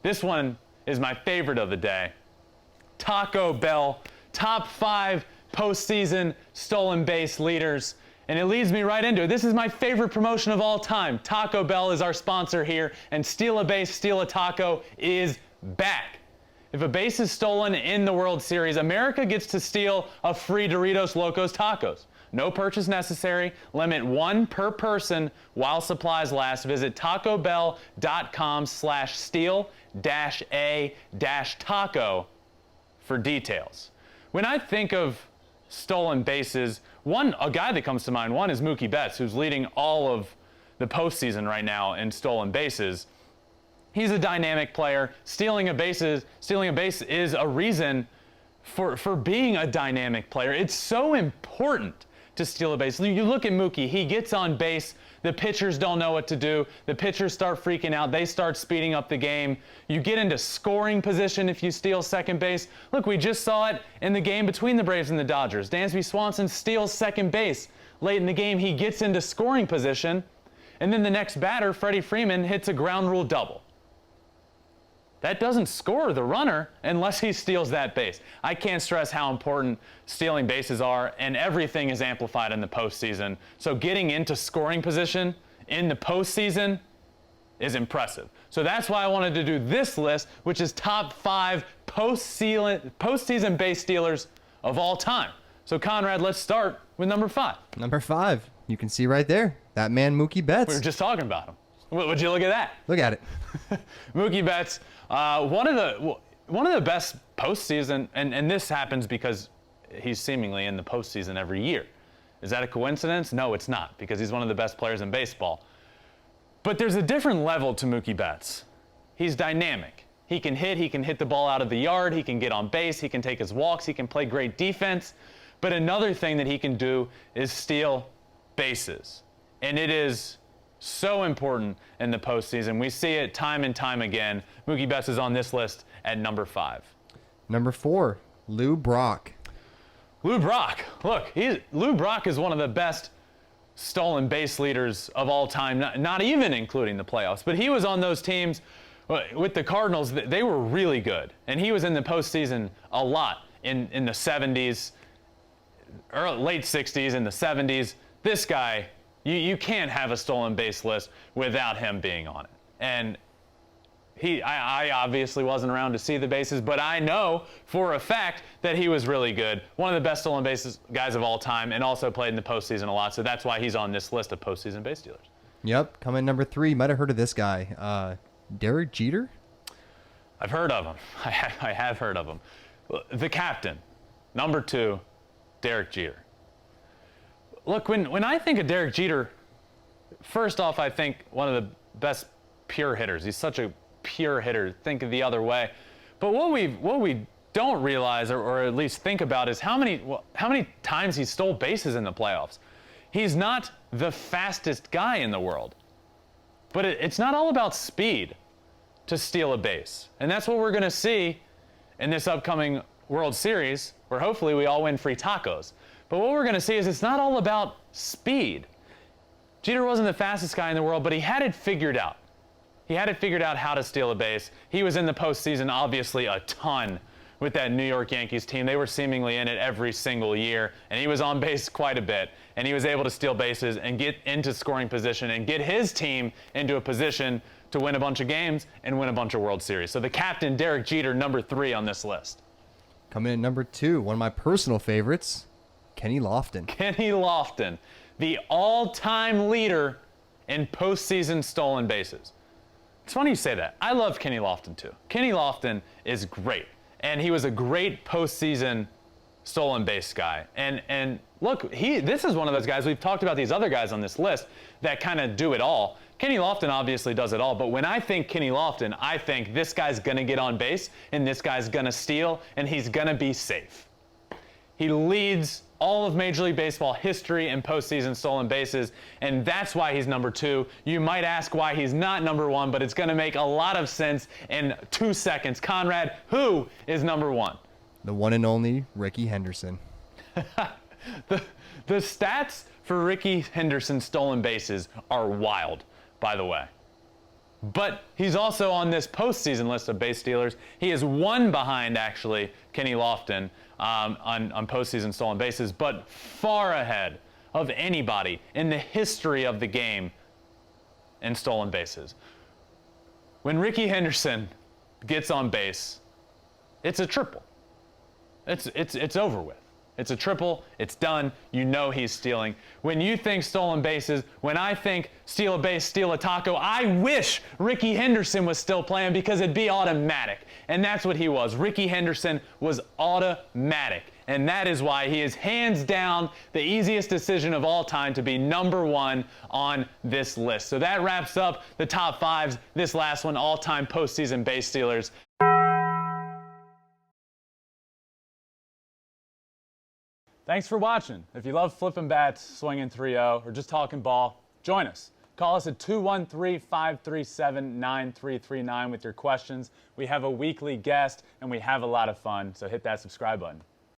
This one is my favorite of the day. Taco Bell, top 5 postseason stolen base leaders. And it leads me right into it. This is my favorite promotion of all time. Taco Bell is our sponsor here, and Steal a Base, Steal a Taco is back. If a base is stolen in the World Series, America gets to steal a free Doritos Locos Tacos. No purchase necessary. Limit 1 per person while supplies last. Visit tacobell.com/steal-a-taco for details. When I think of stolen bases, a guy that comes to mind, one is Mookie Betts, who's leading all of the postseason right now in stolen bases. He's a dynamic player. Stealing a base is a reason for being a dynamic player. It's so important to steal a base. You look at Mookie, he gets on base, the pitchers don't know what to do, the pitchers start freaking out, they start speeding up the game. You get into scoring position if you steal second base. Look, we just saw it in the game between the Braves and the Dodgers. Dansby Swanson steals second base. Late in the game, he gets into scoring position, and then the next batter, Freddie Freeman, hits a ground rule double. That doesn't score the runner unless he steals that base. I can't stress how important stealing bases are, and everything is amplified in the postseason. So getting into scoring position in the postseason is impressive. So that's why I wanted to do this list, which is top 5 postseason base stealers of all time. So Conrad, let's start with number 5. Number 5, you can see right there, that man Mookie Betts. We were just talking about him. Would you look at that? Look at it. Mookie Betts, one of the best postseason, and this happens because he's seemingly in the postseason every year. Is that a coincidence? No, it's not, because he's one of the best players in baseball. But there's a different level to Mookie Betts. He's dynamic. He can hit the ball out of the yard, he can get on base, he can take his walks, he can play great defense. But another thing that he can do is steal bases. And it is so important in the postseason. We see it time and time again. Mookie Betts is on this list at number 5. Number 4, Lou Brock. Lou Brock. Look, Lou Brock is one of the best stolen base leaders of all time, not even including the playoffs. But he was on those teams with the Cardinals. They were really good. And he was in the postseason a lot in the 70s, late 60s, in the 70s. This guy, you can't have a stolen base list without him being on it. And I obviously wasn't around to see the bases, but I know for a fact that he was really good. One of the best stolen bases guys of all time, and also played in the postseason a lot. So that's why he's on this list of postseason base stealers. Yep, coming number 3. You might have heard of this guy, Derek Jeter. I've heard of him. I have heard of him. The captain, number 2, Derek Jeter. Look, when I think of Derek Jeter, first off, I think one of the best pure hitters. He's such a pure hitter. Think of the other way. But what we don't realize, or at least think about, is how many times he stole bases in the playoffs. He's not the fastest guy in the world. But it's not all about speed to steal a base. And that's what we're going to see in this upcoming World Series, where hopefully we all win free tacos. But what we're going to see is it's not all about speed. Jeter wasn't the fastest guy in the world, but he had it figured out. He had it figured out how to steal a base. He was in the postseason, obviously, a ton with that New York Yankees team. They were seemingly in it every single year, and he was on base quite a bit. And he was able to steal bases and get into scoring position and get his team into a position to win a bunch of games and win a bunch of World Series. So the captain, Derek Jeter, number 3 on this list. Coming in number 2, one of my personal favorites, Kenny Lofton. Kenny Lofton, the all-time leader in postseason stolen bases. It's funny you say that. I love Kenny Lofton too. Kenny Lofton is great, and he was a great postseason stolen base guy. And look, this is one of those guys, we've talked about these other guys on this list that kind of do it all. Kenny Lofton obviously does it all, but when I think Kenny Lofton, I think this guy's going to get on base, and this guy's going to steal, and he's going to be safe. He leads all of Major League Baseball history in postseason stolen bases, and that's why he's number 2. You might ask why he's not number 1, but it's going to make a lot of sense in 2 seconds. Conrad, who is number 1? The one and only Rickey Henderson. The stats for Rickey Henderson's stolen bases are wild, by the way. But he's also on this postseason list of base stealers. He is one behind, actually, Kenny Lofton on postseason stolen bases, but far ahead of anybody in the history of the game in stolen bases. When Rickey Henderson gets on base, it's a triple. It's over with. It's a triple. It's done. You know he's stealing. When you think stolen bases, when I think steal a base, steal a taco, I wish Rickey Henderson was still playing because it'd be automatic. And that's what he was. Rickey Henderson was automatic. And that is why he is hands down the easiest decision of all time to be number one on this list. So that wraps up the top fives. This last one, all-time postseason base stealers. Thanks for watching. If you love flipping bats, swinging 3-0, or just talking ball, join us. Call us at 213-537-9339 with your questions. We have a weekly guest, and we have a lot of fun, so hit that subscribe button.